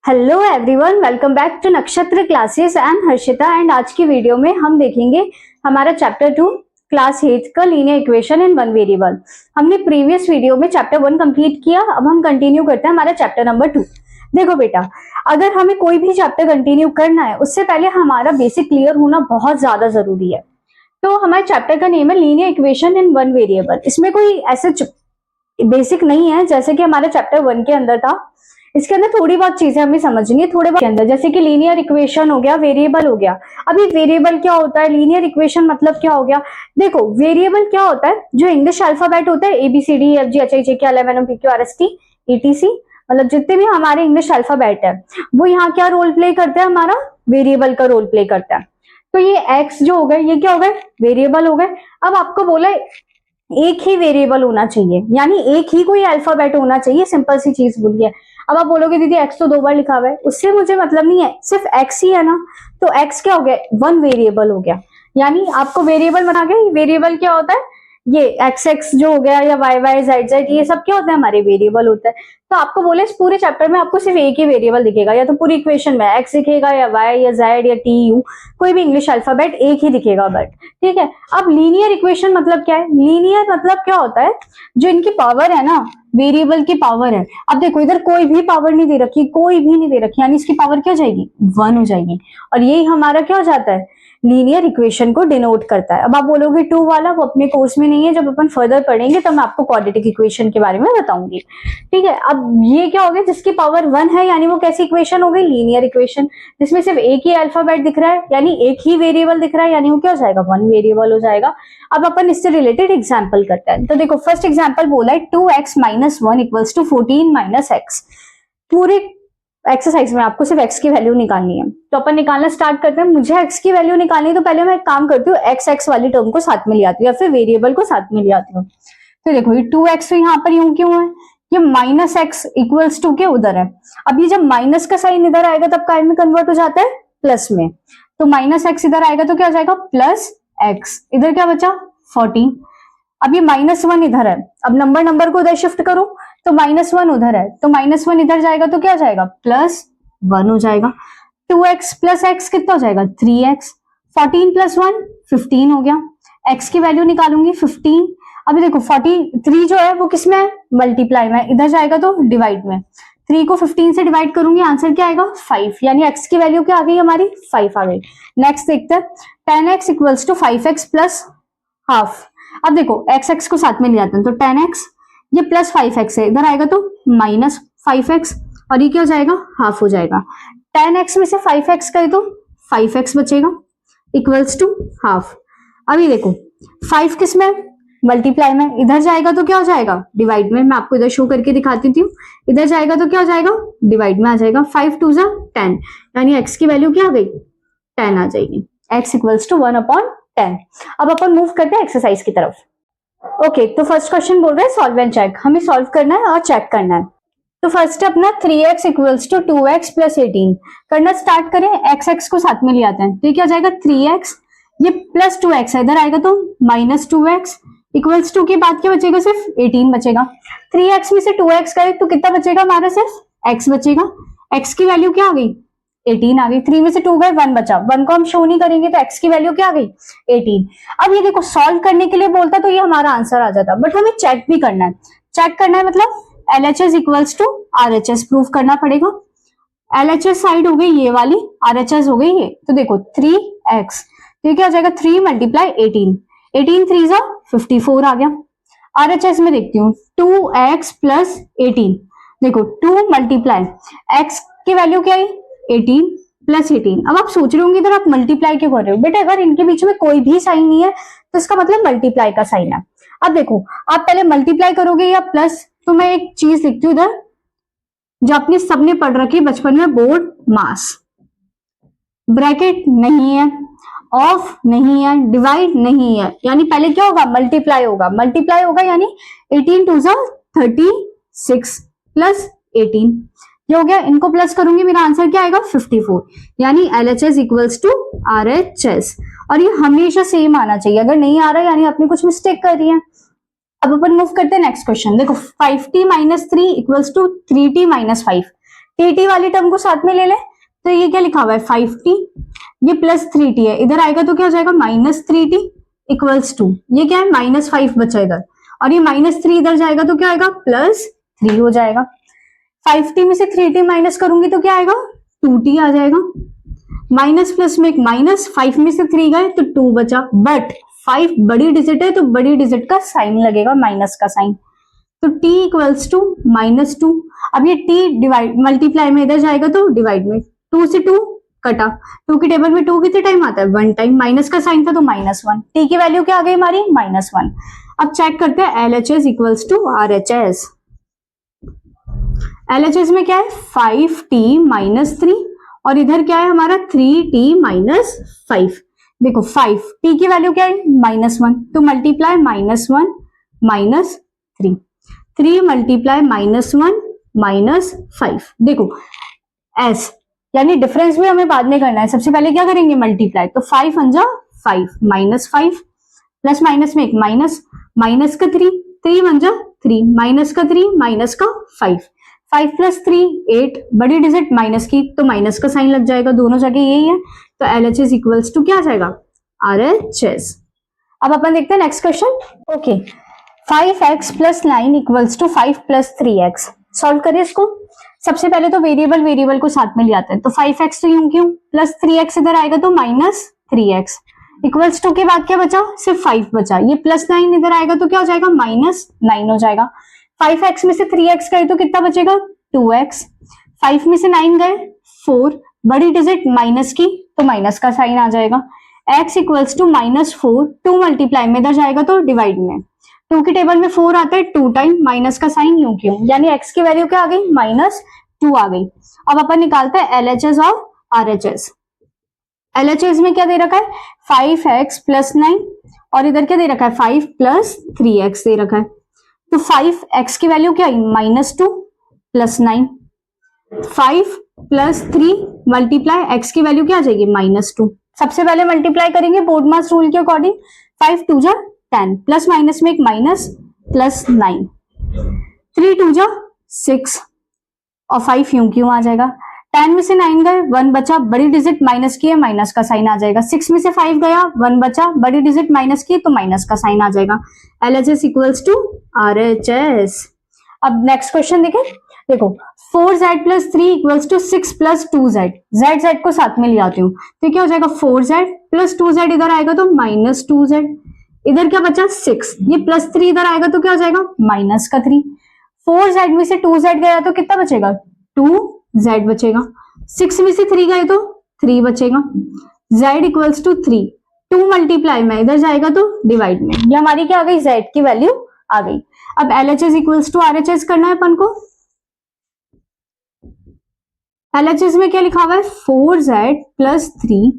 Hello everyone, welcome back to Nakshatra classes and Harshita. And आज की video में हम देखेंगे हमारा चैप्टर 2 क्लास 8 का linear equation in one variable. हमने प्रीवियस वीडियो में चैप्टर 1 कंप्लीट किया, अब हम कंटिन्यू करते हैं हमारा चैप्टर नंबर 2। देखो बेटा, अगर हमें कोई भी चैप्टर कंटिन्यू करना है उससे पहले हमारा बेसिक क्लियर होना बहुत ज्यादा जरूरी है। तो हमारे चैप्टर का नेम है linear equation in one variable. इसमें कोई ऐसे बेसिक नहीं है जैसे कि हमारे चैप्टर 1 के अंदर था। इसके अंदर थोड़ी बहुत चीजें हमें समझनी है, थोड़े बहुत के अंदर, जैसे कि लीनियर इक्वेशन हो गया, वेरिएबल हो गया। अभी वेरिएबल क्या होता है, लीनियर इक्वेशन मतलब क्या हो गया। देखो, वेरिएबल क्या होता है, जो इंग्लिश अल्फाबेट होता है ABCDEFGHIJKLMNOPQRST ETC, मतलब जितने भी हमारे इंग्लिश अल्फाबेट है वो यहाँ क्या रोल प्ले करता है, हमारा वेरिएबल का रोल प्ले करता है। तो ये एक्स जो हो गए, ये क्या हो गए, वेरिएबल हो गए। अब आपको बोला एक ही वेरिएबल होना चाहिए, यानी एक ही कोई अल्फाबेट होना चाहिए, सिंपल सी चीज बोलिए। अब आप बोलोगे दीदी एक्स तो 2 बार लिखा हुआ है, उससे मुझे मतलब नहीं है, सिर्फ एक्स ही है ना। तो एक्स क्या हो गया, वन वेरिएबल हो गया। यानी आपको वेरिएबल बना के, वेरिएबल क्या होता है, ये एक्स एक्स जो हो गया या वाई वाई जेड जेड, ये सब क्या होता है, हमारे वेरिएबल होता है। तो आपको बोले इस पूरे चैप्टर में आपको सिर्फ एक ही वेरिएबल दिखेगा, या तो पूरी इक्वेशन में एक्स दिखेगा या वाई या जेड या टी यू, कोई भी इंग्लिश अल्फाबेट एक ही दिखेगा बट। ठीक है। अब लीनियर इक्वेशन मतलब क्या है, लीनियर मतलब क्या होता है, जो इनकी पावर है ना, वेरिएबल की पावर है। अब देखो, इधर कोई भी पावर नहीं दे रखी, कोई भी नहीं दे रखी, यानी इसकी पावर क्या हो जाएगी, 1 हो जाएगी। और यही हमारा क्या हो जाता है, लीनियर इक्वेशन को डिनोट करता है। अब आप बोलोगे 2 वाला, वो अपने कोर्स में नहीं है, जब अपन फर्दर पढ़ेंगे तो मैं आपको क्वाड्रेटिक इक्वेशन के बारे में बताऊंगी। ठीक है। अब ये क्या हो गया, जिसकी पावर 1 है, यानी वो कैसी इक्वेशन हो गई, लीनियर इक्वेशन। जिसमें सिर्फ एक ही अल्फाबेट दिख रहा है, यानी एक ही वेरिएबल दिख रहा है, यानी वो क्या हो जाएगा, 1 वेरिएबल हो जाएगा। अब अपन इससे रिलेटेड एग्जाम्पल करते हैं। तो देखो, फर्स्ट एग्जाम्पल बोला है 2x - 1 = 14 - x। पूरे एक्सरसाइज में आपको सिर्फ x की वैल्यू निकालनी है, तो अपन निकालना स्टार्ट करते हैं। मुझे x की वैल्यू निकालनी है, तो पहले मैं एक काम करती हूँ, x वाली टर्म को साथ में ले आती हूँ, या फिर वेरिएबल को साथ में ले आती हूँ। तो देखो, ये 2x तो यहाँ पर यूं क्यों है, ये -x = के उधर है। अब ये जब माइनस का साइन इधर आएगा तब काय में कन्वर्ट हो जाता है, प्लस में। तो -x इधर आएगा तो क्या हो जाएगा, +x। इधर क्या बचा, 14। अब ये -1 इधर है, अब नंबर को उधर शिफ्ट करो, तो -1 उधर है, तो -1 इधर जाएगा तो क्या हो जाएगा, +1 हो जाएगा। 2x + x कितना हो जाएगा, 3x। 14 + 1 15 हो गया। x की वैल्यू निकालूंगी 15। अभी देखो 43 जो है वो किसमें है, मल्टीप्लाई में, इधर जाएगा तो डिवाइड में। 3 को 15 से डिवाइड करूंगी, आंसर क्या आएगा, 5। यानी x की वैल्यू क्या आ गई, हमारी 5 आ गई। नेक्स्ट देखते हैं, 10x = 5x + हाफ। अब देखो x को साथ में ले जाते हैं, तो 10x, ये +5x है, इधर आएगा तो -5x, और ये क्या हो जाएगा, हाफ हो जाएगा। 10x में से 5x करे तो 5x बचेगा, = हाफ। अभी देखो 5 किस में, मल्टीप्लाई में, इधर जाएगा तो क्या हो जाएगा, डिवाइड में। मैं आपको इधर शो करके दिखाती हूँ, इधर जाएगा तो क्या हो जाएगा, डिवाइड में आ जाएगा। 5 × 2 = 10, यानी x की वैल्यू क्या आ गई, 10 आ जाएगी। x = 1/10। अब अपन मूव करते हैं एक्सरसाइज की तरफ। ओके, तो फर्स्ट क्वेश्चन बोल रहा है सॉल्व एंड चेक। हमें सॉल्व करना है और चेक करना है। तो फर्स्ट अपना 3x = 2x + 18 करना स्टार्ट करें। x को साथ में ले आते हैं, तो ये क्या हो जाएगा, 3x, ये +2x है, इधर आएगा तो -2x = के बाद क्या बचेगा, सिर्फ 18 बचेगा। 3x में से 2x करे तो कितना बचेगा, हमारा सिर्फ x बचेगा। x की वैल्यू क्या आ गई, 18 आ गई। 3 में से 2 गए, 1 बचा। 1 को हम शो नहीं करेंगे तो x की वैल्यू क्या आ गई, 18। अब ये देखो, सॉल्व करने के लिए बोलता तो ये हमारा आंसर आ जाता, बट हमें चेक भी करना है। चेक करना है मतलब LHS = RHS प्रूफ करना पड़ेगा। LHS साइड हो गई ये वाली, RHS हो गई ये। तो देखो 3x, तो ये क्या हो जाएगा, 3 × 18, 18 3 = 54 आ गया। RHS में देखती हूँ, 2x + 18, देखो 2 × x की वैल्यू क्या है, 18 + 18। अब आप सोच रहे होंगे इधर आप मल्टीप्लाई क्यों कर रहे हो, बेटा अगर इनके बीच में कोई भी साइन नहीं है तो इसका मतलब मल्टीप्लाई का साइन है। अब देखो, आप पहले मल्टीप्लाई करोगे या प्लस, तो मैं एक चीज लिखती हूँ इधर, जो अपने सबने पढ़ रखी बचपन में, बोर्ड मास। ब्रैकेट नहीं है, ऑफ नहीं है, डिवाइड नहीं है, यानी पहले क्या होगा, मल्टीप्लाई होगा। मल्टीप्लाई होगा यानी 18 × 2 = 36 + 18, ये हो गया। इनको प्लस करूंगी, मेरा आंसर क्या आएगा, 54। यानी LHS = RHS, और ये हमेशा सेम आना चाहिए। अगर नहीं आ रहा है यानी आपने कुछ मिस्टेक कर रही है। अब अपन मूव करते हैं नेक्स्ट क्वेश्चन। देखो 5t - 3 = 3t - 5। टी वाली टर्म को साथ में ले ले, तो ये क्या लिखा हुआ है 5t, ये प्लस 3t है, इधर आएगा तो क्या हो जाएगा -3t इक्वल्स टू, ये क्या है -5 बचा इधर, और ये -3 इधर जाएगा तो क्या आएगा +3 हो जाएगा। 5t में से 3t माइनस करूंगी तो क्या आएगा 2t आ जाएगा। माइनस प्लस में एक माइनस, 5 में से 3 गए तो 2 बचा, बट 5 बड़ी डिजिट है तो बड़ी डिजिट का साइन लगेगा, माइनस का साइन, तो t इक्वल्स टू -2। अब ये t डिवाइड मल्टीप्लाई में इधर जाएगा तो डिवाइड में, 2 से 2 कटा, 2 की टेबल में 2 कितने टाइम आता है 1 टाइम, माइनस का साइन था तो -1, t की वैल्यू क्या आ गई हमारी -1। अब चेक करते हैं LHS equals to RHS। LHS में क्या है 5t - 3 और इधर क्या है हमारा 3t - 5। देखो 5 t की वैल्यू क्या है -1, तो मल्टीप्लाई -1 - 3, 3 मल्टीप्लाई -1 - 5। देखो s यानी डिफरेंस भी हमें बाद में करना है, सबसे पहले क्या करेंगे मल्टीप्लाई, तो 5 × 5 -5 प्लस माइनस में एक माइनस, माइनस का 3, 3 × 3 माइनस का 3 माइनस का 5, 5 + 3 8, बड़ी डिजिट माइनस की तो माइनस का साइन लग जाएगा, दोनों जगह यही है, तो LHS इक्वल्स टू क्या आ जाएगा RHS। अब अपन देखते हैं next question. Okay 5x + 9 equals to 5 + 3x। Solve करिए इसको। सबसे पहले तो वेरिएबल को साथ में ले आते हैं, तो 5x तो यूं क्यों, प्लस 3x इधर आएगा तो -3x इक्वल्स टू के बाद क्या बचा, सिर्फ 5 बचा, ये +9 इधर आएगा तो क्या हो जाएगा -9 हो जाएगा। 5x में से 3x गए तो कितना बचेगा 2x, 5 में से 9 गए 4, बड़ी डिजिट माइनस की तो माइनस का साइन आ जाएगा, x इक्वल्स टू -4, 2 मल्टीप्लाई में इधर जाएगा तो डिवाइड में, 2 की टेबल में 4 आता है 2 टाइम, माइनस का साइन यूं क्यों, यानी x की वैल्यू क्या आ गई -2 आ गई। अब अपन निकालते हैं LHS और RHS। LHS में क्या दे रखा है 5x + 9 और इधर क्या दे रखा है 5 + 3x दे रखा है, तो 5x की वैल्यू क्या आई -2 + 9, 5 + 3 मल्टीप्लाई x की वैल्यू क्या आ जाएगी -2। सबसे पहले मल्टीप्लाई करेंगे बोर्ड मास रूल के अकॉर्डिंग, 5 × 2 = 10 प्लस माइनस में एक माइनस +9, 3 × 2 = 6 और 5 यूं क्यों आ जाएगा, 10 में से 9 गए 1 बचा, बड़ी डिजिट माइनस की है माइनस का साइन आ जाएगा, 6 में से 5 गया 1 बचा, बड़ी डिजिट माइनस की तो माइनस का साइन आ जाएगा। LHS equals to RHS। अब नेक्स्ट क्वेश्चन देखें, देखो 4z + 3 equals to 6 + 2z, z को साथ में ले आती हूँ तो क्या हो जाएगा 4z + 2z इधर आएगा तो -2z, इधर क्या बचा 6, ये +3 इधर आएगा तो क्या हो जाएगा -3, 4z में से 2z गया तो कितना बचेगा 2z बचेगा, 6 में से 3 गए तो 3 बचेगा, z इक्वल्स टू 3, 2 मल्टीप्लाई में इधर जाएगा तो डिवाइड में, ये हमारी क्या आ गई z की वैल्यू आ गई। अब LHS इक्वल्स टू RHS करना है अपन को। LHS में क्या लिखा हुआ है 4z + 3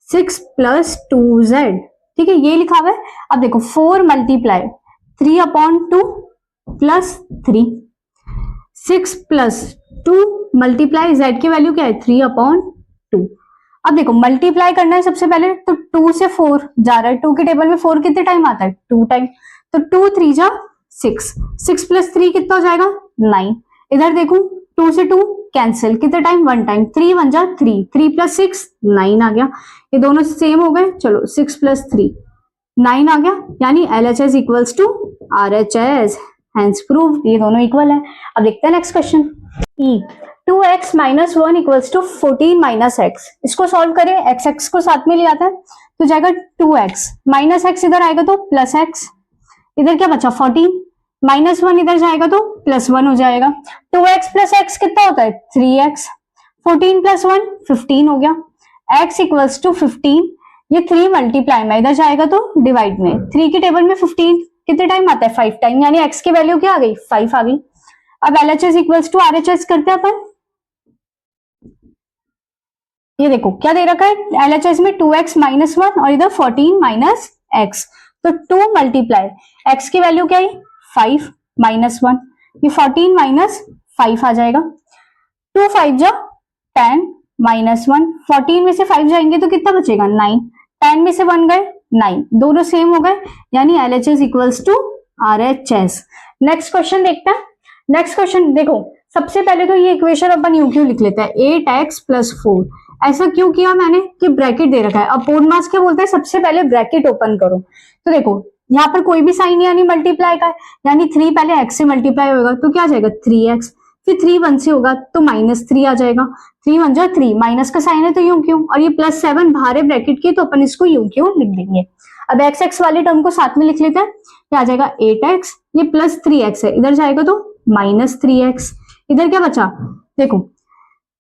6 + 2z, ठीक है ये लिखा हुआ है। अब देखो 4 मल्टीप्लाई 3/2 + 3, 6 + 2 मल्टीप्लाई z की वैल्यू क्या है 3/2। अब देखो मल्टीप्लाई करना है सबसे पहले, तो 2 से 4 जा रहा है, 2 की टेबल में 4 कितने टाइम आता है 2 टाइम, तो 2 × 3 = 6, 6 + 3 कितना हो जाएगा 9, इधर देखूं 2 से 2 कैंसिल, कितने टाइम 1 टाइम, 3 × 1 = 3, 3 + 6 9 आ गया, ये दोनों सेम हो गए, चलो 6 + 3 9 आ गया, यानी LHS equals to RHS, hence proved, ये दोनों इक्वल है। अब देखते हैं next question. 2x - 1 equals to 14 - x, इसको सॉल्व करें, x को साथ में ले आता है तो जाएगा 2x -x इधर आएगा तो +x, इधर क्या बचा 14, -1 इधर जाएगा तो +1 हो जाएगा, 2x + x कितना होता है 3x, 14 + 1 15 हो गया, x इक्वल्स टू 15, ये 3 मल्टीप्लाई में इधर जाएगा तो डिवाइड में, 3 की टेबल में 15 कितने टाइम आता है 5 टाइम, यानी x की वैल्यू क्या आ गई 5 आ गई। अब LHS इक्वल्स टू RHS करते हैं अपन। ये देखो क्या दे रखा है LHS में 2x - 1 और इधर 14 - x, तो 2 मल्टीप्लाई x की वैल्यू क्या है 5 - 1, ये 14 - 5 आ जाएगा, 2 × 5 = 10 - 1, 14 में से 5 जाएंगे तो कितना बचेगा 9, 10 में से 1 गए 9, दोनों सेम हो गए, यानी LHS equals to RHS। Next question देखते हैं। नेक्स्ट क्वेश्चन देखो सबसे पहले तो ये इक्वेशन अपन यूं क्यों लिख लेते हैं 8x प्लस 4। ऐसा क्यों किया मैंने कि ब्रैकेट दे रखा है। अपोन मास क्या बोलते हैं, सबसे पहले ब्रैकेट ओपन करो। तो देखो यहाँ पर कोई भी साइन यानी मल्टीप्लाई का है, यानी 3 पहले x से मल्टीप्लाई होगा तो क्या आ जाएगा 3x, फिर 3 1 से होगा तो -3 आ जाएगा। 3 1 जा 3, माइनस का साइन है तो यूं क्यों, और ये +7 बाहर है ब्रैकेट के तो अपन इसको यूं क्यों लिख देंगे। अब x वाले टर्म को साथ में लिख लेते हैं, क्या आ जाएगा 8x, ये +3x है, इधर जाएगा तो -3x, इधर क्या बचा देखो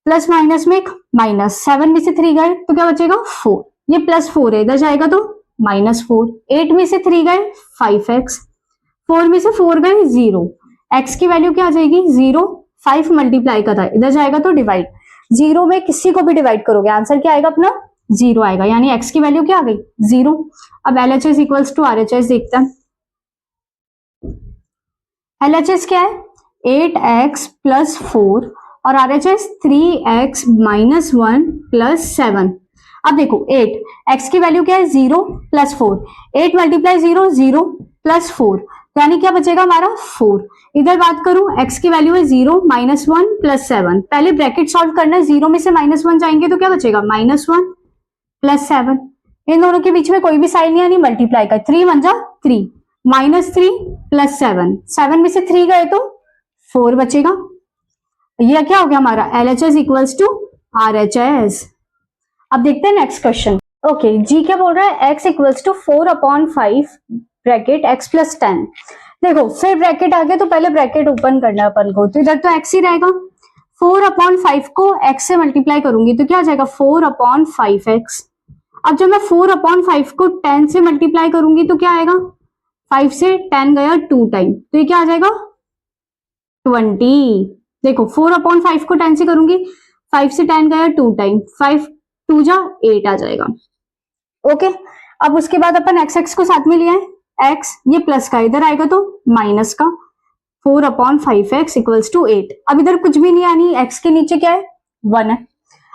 प्लस माइनस में एक माइनस, 7 में से 3 गए तो क्या बचेगा 4, ये +4 है, इधर जाएगा तो -4, 8 में से 3 गए 5x, 4 में से 4 गए 0, x की वैल्यू क्या आ जाएगी 0, 5 मल्टीप्लाई का था, इधर जाएगा तो डिवाइड, 0 में किसी को भी डिवाइड करोगे आंसर क्या आएगा अपना 0 आएगा, यानी x की वैल्यू क्या आ गई 0। अब LHS इक्वल्स टू RHS देखते हैं। LHS क्या है 8x प्लस 4 और RHS 3x माइनस 1 प्लस 7। अब देखो 8, x की वैल्यू क्या है 0 प्लस 4, 8 मल्टीप्लाई 0 0 प्लस 4, यानी क्या बचेगा हमारा 4। इधर बात करूं x की वैल्यू है 0 -1 प्लस 7, पहले ब्रैकेट सॉल्व करना है, 0 में से -1 जाएंगे तो क्या बचेगा -1 प्लस 7, इन दोनों के बीच में कोई भी साइन नहीं, यानी मल्टीप्लाई का, 3 1 जा 3, -3 प्लस 7, 7 में से 3 गए तो 4 बचेगा। ये क्या हो गया हमारा LHS इक्वल्स टू RHS। अब देखते हैं नेक्स्ट क्वेश्चन। ओके जी क्या बोल रहा है x equals to 4/5 bracket x plus 10। देखो फिर ब्रैकेट आ गया तो पहले ब्रैकेट ओपन करना है अपन को, तो इधर तो x ही रहेगा, 4/5 को x से मल्टीप्लाई करूंगी तो क्या आ जाएगा 4/5x। अब जब मैं 4/5 को 10 से मल्टीप्लाई करूंगी तो क्या आएगा, 5 से 10 गया 2 टाइम तो ये क्या आ जाएगा 20। देखो 4/5 को 10 से करूंगी, 5 से 10 गया 2 टाइम, 5 2 जा 8 आ जाएगा। ओके अब उसके बाद अपन x को साथ में लिया है, x ये प्लस का इधर आएगा तो माइनस का, 4/5x इक्वल्स टू 8। अब इधर कुछ भी नहीं, यानी x के नीचे क्या है 1 है।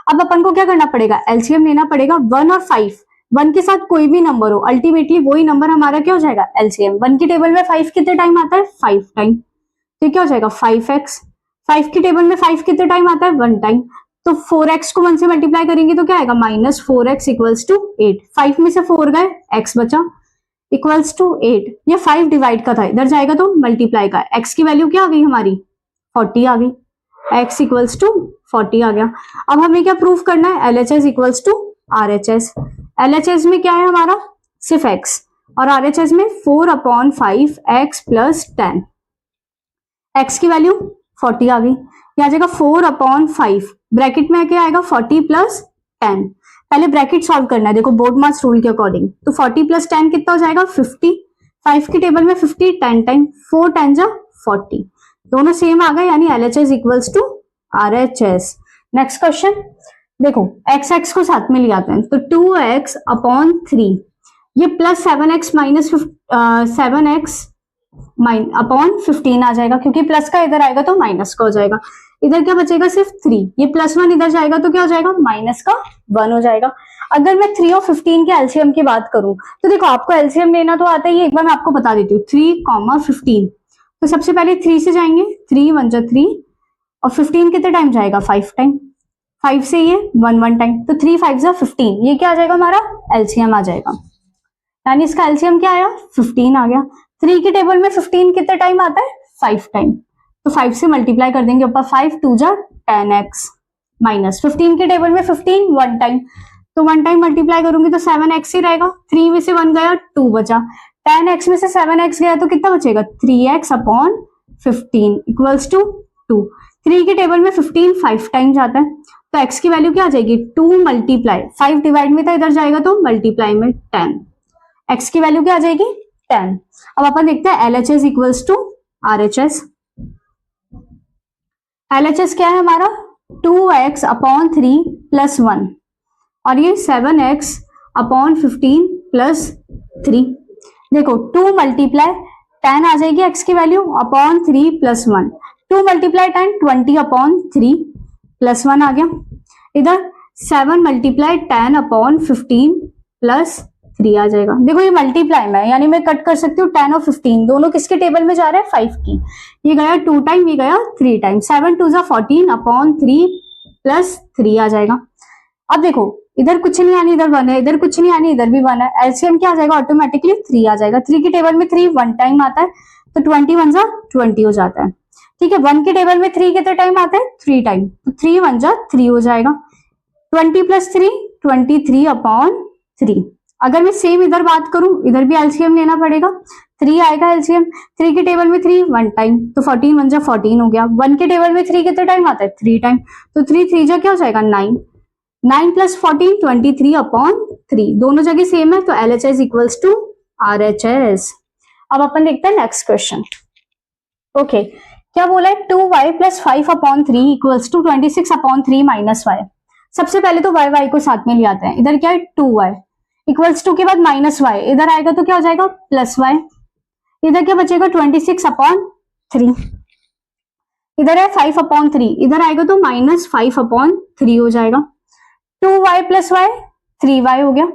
अब अपन को क्या करना पड़ेगा एलसीएम लेना पड़ेगा, 1 और 5, 1 के साथ कोई भी नंबर हो अल्टीमेटली वही नंबर हमारा क्या हो जाएगा एलसीएम। 1 की टेबल में 5 कितने टाइम आता है 5 टाइम, तो क्या हो जाएगा 5x, 5 की टेबल में 5 कितने टाइम आता है 1 टाइम, तो 4x को 1 से मल्टीप्लाई करेंगे तो क्या आएगा -4x इक्वल्स टू 8, 5 में से 4 गए x बचा इक्वल्स टू 8, ये 5 डिवाइड का था, इधर जाएगा तो मल्टीप्लाई का, x की वैल्यू क्या आ गई हमारी 40 आ गई, x इक्वल्स टू 40 आ गया। अब हमें क्या प्रूफ करना है LHS equals to RHS। LHS में क्या है हमारा सिर्फ x और RHS में 4/5x प्लस 10, x की वैल्यू 40 आ गई, आ जाएगा 4/5, ब्रैकेट में क्या आएगा 40 प्लस 10, पहले ब्रैकेट सॉल्व करना है देखो बोर्ड मास रूल के अकॉर्डिंग, तो 40 प्लस 10 कितना हो जाएगा 50, 5 की टेबल में 50 10 टाइम, 4 10 जा 40, दोनों सेम आ गए, यानी LHS equals to RHS। Next question देखो x को साथ में ले आते हैं, तो 2x/3 ये plus 7x minus 7x upon 15 आ जाएगा, क्योंकि प्लस का इधर आएगा तो माइनस का हो जाएगा, इधर क्या बचेगा सिर्फ 3, ये +1 इधर जाएगा तो क्या हो जाएगा -1 हो जाएगा। अगर मैं 3 और 15 के एलसीएम की बात करूं तो देखो आपको एलसीएम लेना तो आता ही है, एक बार मैं आपको बता देती हूँ 3, 15, तो सबसे पहले 3 से जाएंगे, 3 1 जा 3 और 15 कितने टाइम जाएगा 5 टाइम, 5 से ये 1 टाइम, तो 3 5 जा 15, ये क्या आ जाएगा हमारा एलसीएम आ जाएगा, यानी इसका एलसीएम क्या आया 15 आ गया। 3 की टेबल में 15 कितने टाइम आता है 5 टाइम, तो 5 से मल्टीप्लाई कर देंगे ऊपर, 5 2 जा 10x माइनस 15 की टेबल में 15 1 टाइम, तो 1 टाइम मल्टीप्लाई करूंगी तो 7x ही रहेगा, 3 में से 1 गया 2 बचा, 10x में से 7x गया तो कितना बचेगा 3x/15 इक्वल्स टू 2, 3 की टेबल में 15 5 टाइम जाता है, तो x की वैल्यू क्या आ जाएगी 2 मल्टीप्लाई 5 डिवाइड में था, इधर जाएगा तो मल्टीप्लाई में 10, x की वैल्यू क्या आ जाएगी 10। अब अपन देखते हैं LHS equals to RHS। LHS क्या है हमारा 2x/3 प्लस 1 और ये 7x/15 प्लस 3, देखो 2 मल्टीप्लाई 10 आ जाएगी x की value upon 3 plus 1, 2 multiply 10 20/3 plus 1 आ गया, इधर 7 मल्टीप्लाई 10/15 प्लस 3, 3 आ जाएगा। देखो ये मल्टीप्लाई में है, यानी मैं कट कर सकती हूँ 10 और 15, दोनों किसके टेबल में जा रहे हैं 5 की। ये गया 2 टाइम, ये गया 3 टाइम, 7 2 14 अपॉन 3 प्लस 3 आ जाएगा। अब देखो इधर कुछ नहीं आनी, इधर 1 है, इधर कुछ नहीं आनी, इधर भी 1 है, एलसीएम क्या आ जाएगा ऑटोमेटिकली 3 आ जाएगा। 3 के टेबल में 3 1 टाइम आता है, तो 20 1 20 हो जाता है। ठीक है, 1 के टेबल में 3 कितने टाइम आता है 3 टाइम, तो 3 1 3 हो जाएगा। 20 प्लस 3 23 अपॉन 3। अगर मैं सेम इधर बात करूं, इधर भी एलसीएम लेना पड़ेगा, 3 आएगा एलसीएम। 3 के टेबल में 3 1 टाइम, तो 14 1 14 हो गया। 1 के टेबल में 3 कितने टाइम आता है 3 टाइम, तो 3 3 क्या हो जाएगा 9। 9 प्लस 14 23 अपॉन 3, दोनों जगह सेम है, तो LHS इक्वल्स टू RHS। अब अपन देखते हैं नेक्स्ट क्वेश्चन। ओके, क्या बोला है 2y plus 5 upon 3 equals to 26 upon 3 minus y. सबसे पहले तो y को साथ में ले आते हैं। इधर क्या है 2y इक्वल्स टू के बाद माइनस वाई, इधर आएगा तो क्या हो जाएगा प्लस वाई। इधर क्या बचेगा 26 अपॉन 3, इधर है 5 अपॉन 3, इधर आएगा तो माइनस 5 अपॉन 3 हो जाएगा। 2y प्लस वाई 3y हो गया।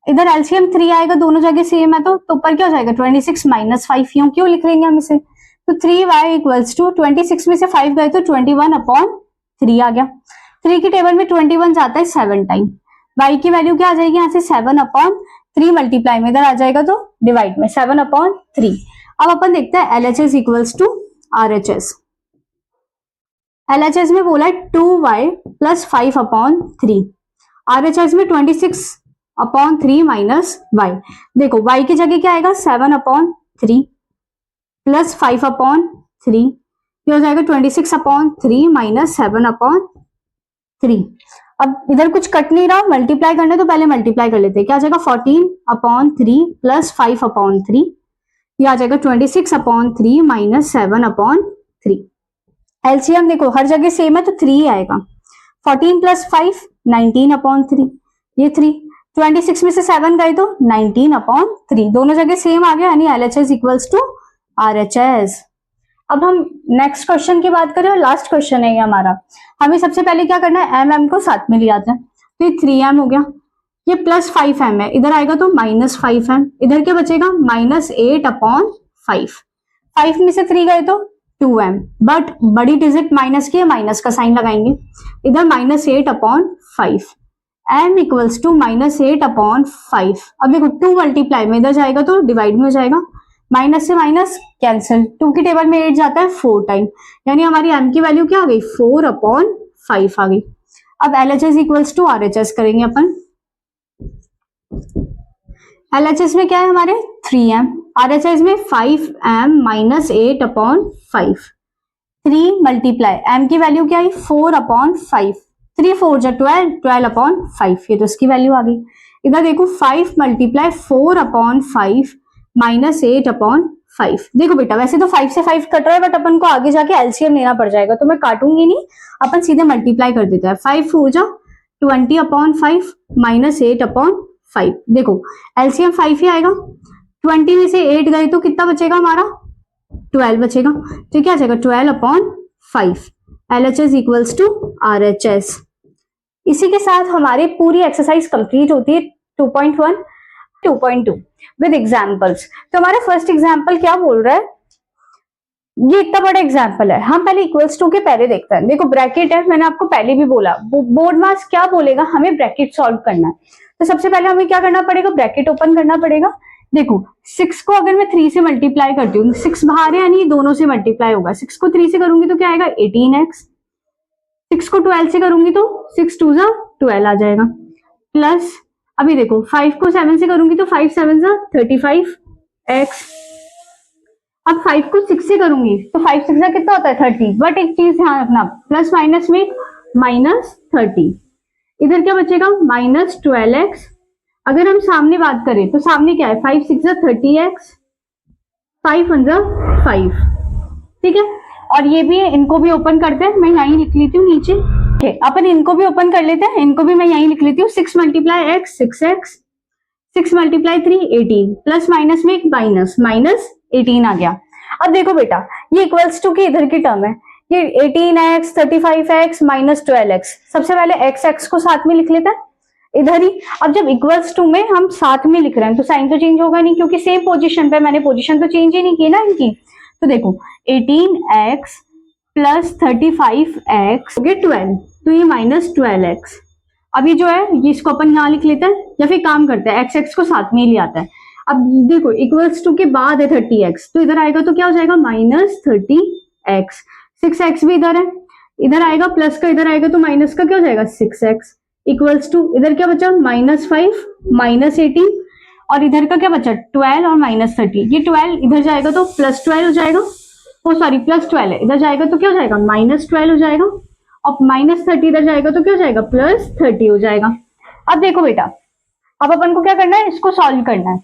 इधर एलसीएम 3 आएगा, दोनों जगह सेम है, तो ऊपर क्या हो जाएगा 26 माइनस 5, यूं क्यों लिख लेंगे हम इसे, तो 3y इक्वल्स टू 26 में से 5 गए तो 21 अपॉन 3 आ गया। 3 की टेबल में 21 जाता है 7 टाइम, y की वैल्यू क्या आ जाएगी यहाँ से 7 अपॉन 3 मल्टीप्लाई में इधर आ जाएगा तो डिवाइड में 7 अपॉन 3। अब अपन देखते हैं LHS equals to RHS। LHS में बोला है 2y प्लस 5 अपॉन 3, RHS में 26 अपॉन 3 माइनस y। देखो y की जगह क्या आएगा 7 अपॉन 3 प्लस 5 अपॉन 3, ये हो जाएगा 26 अपॉन 3 माइनस 7 अपॉन 3। अब इधर कुछ कट नहीं रहा, मल्टीप्लाई करने तो पहले मल्टीप्लाई कर लेते हैं। क्या आ जाएगा 14 अपॉन 3 प्लस 5 अपॉन 3, ये आ जाएगा 26 अपॉन 3 माइनस 7 अपॉन 3। एलसीएम देखो हर जगह सेम है तो 3 आएगा। 14 प्लस 5 19 अपॉन 3, ये 3, 26 में से 7 गए तो 19 अपॉन 3, दोनों जगह सेम आ गया, यानी LHS इक्वल्स टू RHS। अब हम नेक्स्ट क्वेश्चन की बात करें और लास्ट क्वेश्चन है ये हमारा। हमें सबसे पहले क्या करना है m को साथ में ले आते हैं, तो ये 3m हो गया, ये प्लस 5m है, इधर आएगा तो माइनस 5m, इधर क्या बचेगा माइनस 8 अपॉन 5। 5 में से 3 गए तो 2m, बट बड़ी डिजिट माइनस की है, माइनस का साइन लगाएंगे, इधर minus 8 upon 5, m equals to minus 8 upon 5। अब देखो 2 मल्टीप्लाई में इधर जाएगा तो डिवाइड में हो जाएगा, माइनस से माइनस कैंसिल, 2 की टेबल में 8 जाता है 4 टाइम, यानी हमारी m की वैल्यू क्या आ गई 4 अपॉन 5 आ गई। अब LHS इक्वल्स टू RHS करेंगे अपन। LHS में क्या है हमारे 3m, RHS में 5m minus 8 upon 5, 3 multiply m की वैल्यू क्या आई 4 अपॉन 5, 3 4 जा 12, 12 अपॉन 5, ये तो इसकी वैल्यू आ गई। इधर देखो 5 मल्टीप्लाई 4 अपॉन 5 माइनस 8 अपॉन 5। देखो बेटा वैसे तो 5 से 5 कट रहा है, बट अपन को आगे जाके एलसीएम लेना पड़ जाएगा, तो मैं काटूंगी नहीं, अपन सीधे मल्टीप्लाई कर देते हैं। 5 4 जा 20 अपॉन 5 माइनस 8 अपॉन 5। देखो एलसीएम 5 ही आएगा, 20 में से 8 गए तो कितना बचेगा हमारा 12 बचेगा, तो क्या आ जाएगा 12 upon 5। LHS equals to RHS। इसी के साथ हमारी पूरी एक्सरसाइज कंप्लीट होती है 2.1 2.2 विद एग्जाम्पल्स। तो हमारा फर्स्ट एग्जाम्पल क्या बोल रहा है, ये इतना बड़ा एग्जाम्पल है, हम पहले इक्वल्स टू के पहले देखते हैं। देखो ब्रैकेट है, मैंने आपको पहले भी बोला बोर्ड मार्क्स क्या बोलेगा, हमें ब्रैकेट सॉल्व करना है। तो सबसे पहले हमें क्या करना पड़ेगा, ब्रैकेट ओपन करना पड़ेगा। देखो 6 को अगर मैं 3 से मल्टीप्लाई करती हूँ, 6 बाहर है यानी दोनों से मल्टीप्लाई होगा, 6 को 3 से करूंगी तो क्या आएगा 18x, 6 को 12 से करूंगी तो 6 2 जा 12 आ जाएगा, प्लस अभी देखो 5 को 7 से करूंगी तो 5 7 जा 35x। अब 5 को 6 से करूंगी तो 5 6 जा कितना होता है 30, बट एक चीज ध्यान रखना, प्लस माइनस में माइनस 30, इधर क्या बचेगा माइनस 12x। अगर हम सामने बात करें तो सामने क्या है 5 6 जा 30x, 5 1 जा 5, ठीक है। और ये भी है, इनको भी ओपन करते हैं, मैं यहीं लिख लेती हूँ नीचे, ठीक है। अपन इनको भी ओपन कर लेते हैं, इनको भी मैं यहीं लिख लेती हूँ। 6 multiply x 6x, 6 multiply 3 18, plus minus में एक माइनस, माइनस 18 आ गया। अब देखो बेटा ये इक्वल्स टू की इधर की टर्म है, ये 18x 35x माइनस 12x। सबसे पहले x को साथ में लिख लेते हैं, इधर ही। अब जब इक्वल्स टू में हम साथ में लिख रहे हैं तो साइन तो चेंज होगा नहीं, क्योंकि सेम पोजीशन पे, मैंने पोजीशन तो चेंज ही नहीं की ना इनकी। तो देखो 18x प्लस 35x हो गया 12, तो ये माइनस 12x। अब ये जो है ये इसको अपन यहाँ लिख लेते हैं, या फिर काम करते हैं x को साथ में ही ले आता है। अब देखो इक्वल्स टू के बाद है 30x, तो इधर आएगा तो क्या हो जाएगा माइनस 30x। 6x भी इधर है, इधर आएगा प्लस का, इधर आएगा तो माइनस का, क्या हो जाएगा 6x इक्वल्स टू इधर क्या बचा -5 -18, और इधर का क्या बचा 12 और -30। ये 12 इधर जाएगा तो +12 हो जाएगा, ओ सॉरी +12 है, इधर जाएगा तो क्या हो जाएगा -12 हो जाएगा, और -30 इधर जाएगा तो क्या हो जाएगा +30 हो जाएगा। अब देखो बेटा, अब अपन को क्या करना है, इसको सॉल्व करना है।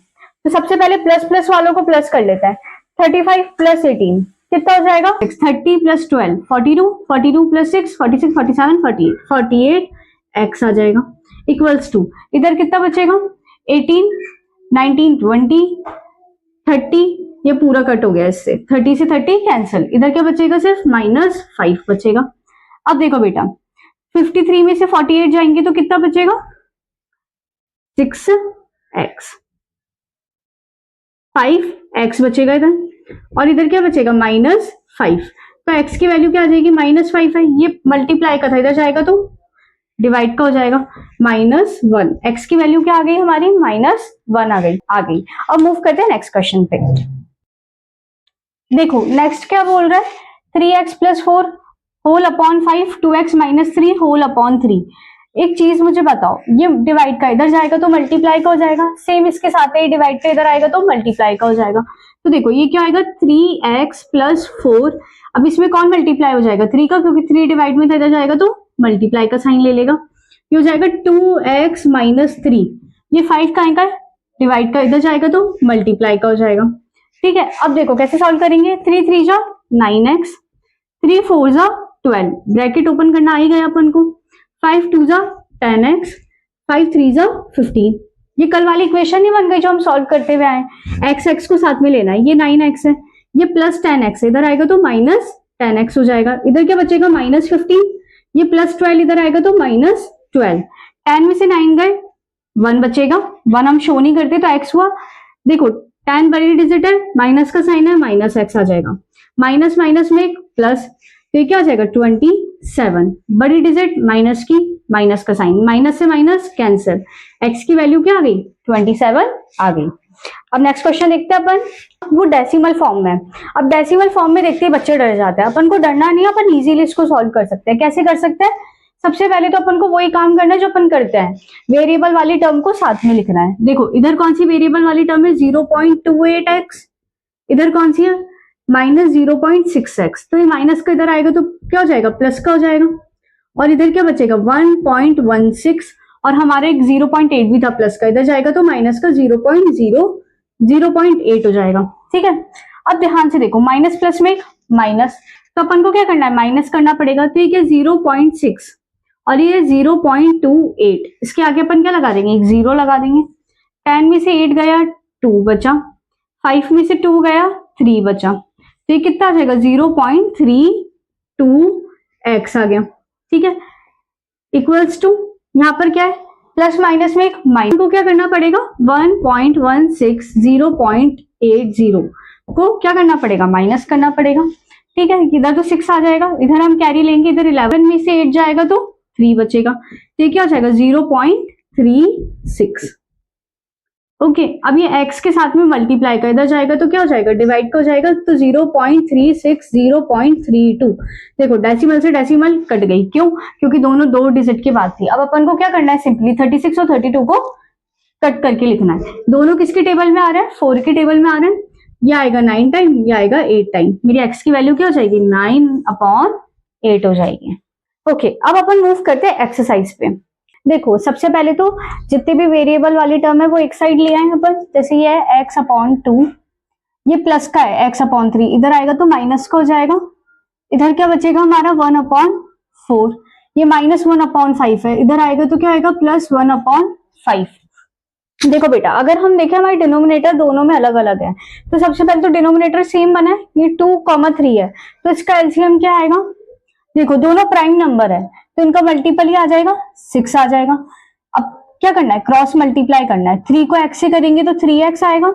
तो सबसे पहले प्लस प्लस वालों को प्लस कर लेता है। 35 + 18 कितना हो जाएगा 30 + 12 42, 42 + 6 46 47 48 48 x आ जाएगा इक्वल्स टू इधर कितना बचेगा 18 19 20 30, ये पूरा कट हो गया, इससे 30 से 30 कैंसिल, इधर क्या बचेगा सिर्फ -5 बचेगा। अब देखो बेटा 53 में से 48 जाएंगे तो कितना बचेगा 6x, 5x बचेगा इधर, और इधर क्या बचेगा -5। तो x की वैल्यू क्या आ जाएगी -5 है, ये मल्टीप्लाई का था, इधर जाएगा तो डिवाइड का हो जाएगा -1। x की वैल्यू क्या आ गई हमारी -1 आ गई। अब मूव करते हैं नेक्स्ट क्वेश्चन पे। देखो नेक्स्ट क्या बोल रहा है 3x + 4 whole upon 5 2x - 3 whole upon 3। एक चीज मुझे बताओ, ये डिवाइड का इधर जाएगा तो मल्टीप्लाई का हो जाएगा, सेम इसके साथ ही डिवाइड का इधर आएगा तो मल्टीप्लाई का हो जाएगा। तो देखो ये क्या आएगा 3x + 4, अब इसमें कौन मल्टीप्लाई हो जाएगा 3 का, क्योंकि 3 डिवाइड में था, इधर जाएगा तो मल्टीप्लाई का साइन ले लेगा, ये हो जाएगा 2x - 3। ये 5 का आएगा डिवाइड का, इधर जाएगा तो मल्टीप्लाई का हो जाएगा। ठीक है, अब देखो कैसे सॉल्व करेंगे, 3 3 जा 9x, 3 4 जा 12, ब्रैकेट ओपन करना आ ही गया अपन को, 5 2 जा 10x, 5 3 जा 15। ये कल वाली इक्वेशन नहीं बन गई जो हम सॉल्व करते हुए आए, x को साथ में लेना है, ये 9x है, ये +10x, इधर आएगा तो -10x हो जाएगा, इधर क्या बचेगा -15, ये +12 इधर आएगा तो -12। 10 में से 9 गए 1 बचेगा, 1 हम शो नहीं करते तो x हुआ। देखो 10 बड़ी डिजिट है, माइनस का साइन है, -x आ जाएगा, माइनस माइनस में एक प्लस, तो ये क्या आ जाएगा 27, बड़ी डिजिट माइनस की, माइनस का साइन, माइनस से माइनस कैंसिल, x की वैल्यू क्या आ गई 27 आ गई। अब नेक्स्ट क्वेश्चन देखते हैं अपन, वो डेसिमल फॉर्म में। अब डेसिमल फॉर्म में देखते ही बच्चे डर जाते हैं, अपन को डरना नहीं है, अपन इजीली इसको सॉल्व कर सकते हैं। कैसे कर सकते हैं, सबसे पहले तो अपन को वही काम करना है जो अपन करते हैं, वेरिएबल वाली टर्म को साथ में लिखना है। देखो इधर कौन सी वेरिएबल वाली टर्म है 0.28x, इधर कौन सी है -0.6x, तो ये माइनस का इधर आएगा तो क्या हो जाएगा प्लस का हो जाएगा, और इधर क्या बचेगा 1.16, और हमारे एक 0.8 भी था प्लस का, इधर जाएगा तो माइनस का 0.8 हो जाएगा। ठीक है, अब ध्यान से देखो माइनस प्लस में माइनस, तो अपन को क्या करना है माइनस करना पड़ेगा, तो ये 0.6 और ये 0.28, इसके आगे अपन क्या लगा देंगे एक 0 लगा देंगे। 10 में से 8 गया 2 बचा, 5 में से 2 गया 3 बचा, तो ये कितना आ जाएगा 0.32x आ गया। ठीक है, इक्वल्स टू यहाँ पर क्या है प्लस माइनस में एक माइनस, को क्या करना पड़ेगा 1.16 0.80 को क्या करना पड़ेगा माइनस करना पड़ेगा। ठीक है, इधर तो 6 आ जाएगा, इधर हम कैरी लेंगे, इधर 11 में से 8 जाएगा तो 3 बचेगा, तो ये क्या हो जाएगा 0.36। ओके, अब ये x के साथ में मल्टीप्लाई का, इधर जाएगा तो क्या हो जाएगा डिवाइड का हो जाएगा, तो 0.36 0.32। देखो डेसिमल से डेसिमल कट गई, क्यों, क्योंकि दोनों 2 डिजिट की बात थी। अब अपन को क्या करना है सिंपली 36 और 32 को कट करके लिखना है। दोनों किसके टेबल में आ रहा है 4 के टेबल में आ रहा है, ये आएगा 9 टाइम, ये आएगा 8 टाइम, मेरी x की वैल्यू क्या हो जाएगी 9/8 हो जाएगी। ओके, अब अपन मूव करते हैं एक्सरसाइज पे। देखो सबसे पहले तो जितने भी वेरिएबल वाली टर्म है वो एक साइड ले आए अपन, जैसे ये है x/2, ये प्लस का है x/3, इधर आएगा तो माइनस का हो जाएगा, इधर क्या बचेगा हमारा 1/4, ये -1/5 है, इधर आएगा तो क्या आएगा +1/5। देखो बेटा अगर हम देखें हमारे डिनोमिनेटर दोनों में अलग अलग है, तो सबसे पहले तो डिनोमिनेटर सेम बना है, ये 2, 3 है, तो इसका एलसीएम क्या आएगा, देखो दोनों प्राइम नंबर है तो इनका मल्टीपल ही आ जाएगा 6 आ जाएगा। अब क्या करना है, क्रॉस मल्टीप्लाई करना है। 3 को x से करेंगे तो 3x आएगा,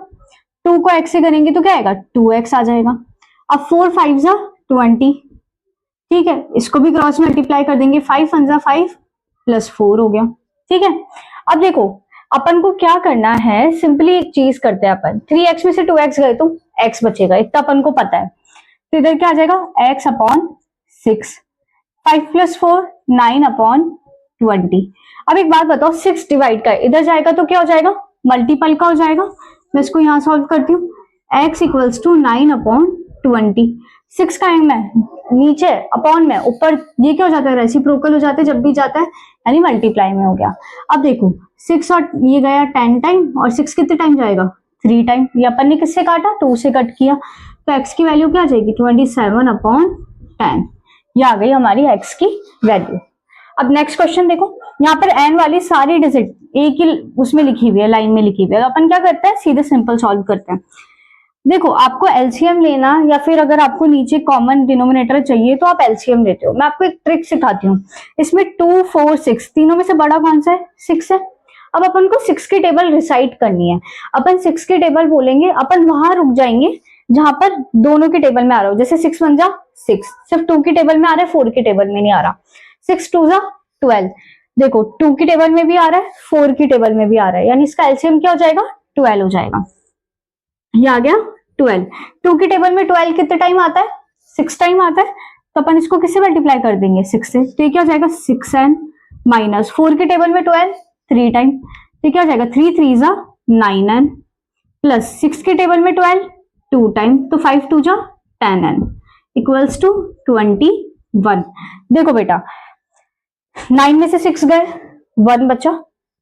2 को x से करेंगे तो क्या आएगा, 2x आ जाएगा। अब 4 5 जा 20, ठीक है, इसको भी क्रॉस मल्टीप्लाई कर देंगे, 5 1 जा 5 प्लस 4 हो गया, ठीक है। अब देखो अपन को क्या करना है, सिंपली एक चीज करते हैं अपन, 3x में से 2x गए तो x बचेगा, इतना अपन को पता है, तो इधर क्या आ जाएगा, x अपॉन 6, 5 प्लस 4 9 अपॉन 20। अब एक बात बताओ, 6 डिवाइड का इधर जाएगा तो क्या हो जाएगा, मल्टीपल का हो जाएगा। मैं इसको यहां सॉल्व करती हूँ, x इक्वल्स टू 9 अपॉन 20, 6 का एम है नीचे, अपॉन में ऊपर, ये क्या हो जाता है, रेसिप्रोकल हो जाता है जब भी जाता है, यानी मल्टीप्लाई में हो गया। अब देखो 6 और ये गया 10 टाइम, और 6 कितने टाइम जाएगा, 3 टाइम। ये अपन ने किससे काटा, 2 से कट किया, तो x की वैल्यू क्या आ जाएगी, 27 अपॉन 10। ये आ गई हमारी x की वैल्यू। अब नेक्स्ट क्वेश्चन देखो, यहाँ पर n वाली सारी डिजिट एक ही उसमें लिखी हुई है, लाइन में लिखी हुई है। अपन क्या करते हैं, सीधे सिंपल सॉल्व करते हैं। देखो आपको एलसीएम लेना, या फिर अगर आपको नीचे कॉमन डिनोमिनेटर चाहिए तो आप एलसीएम लेते हो। मैं आपको एक ट्रिक सिखाती हूँ, इसमें 2 4 6 तीनों में से बड़ा कौन सा है, 6 है। अब अपन को 6 की टेबल रिसाइट करनी है, अपन 6 की टेबल बोलेंगे, अपन वहां रुक जाएंगे जहां पर दोनों की टेबल में आ रहा हो, जैसे 6 1 जा 6, सिर्फ 2 की टेबल में आ रहा है, 4 की टेबल में नहीं आ रहा। 6 2 जा 12, देखो 2 की टेबल में भी आ रहा है, 4 की टेबल में भी आ रहा है, यानी इसका एलसीएम क्या हो जाएगा, 12 हो जाएगा। ये आ गया 12। 2 की टेबल में 12 कितने टाइम आता है, 6 टाइम आता है, तो अपन इसको किससे मल्टीप्लाई कर देंगे, 6 से, तो ये क्या हो जाएगा 6n माइनस 4 की टेबल में 12 3 टाइम, तो क्या हो जाएगा 3 3 जा 9n प्लस 6 की टेबल में 12 2 टाइम, तो 5 2 जा 10n इक्वल्स टू 21। देखो बेटा 9 में से 6 गए, 1 बचा,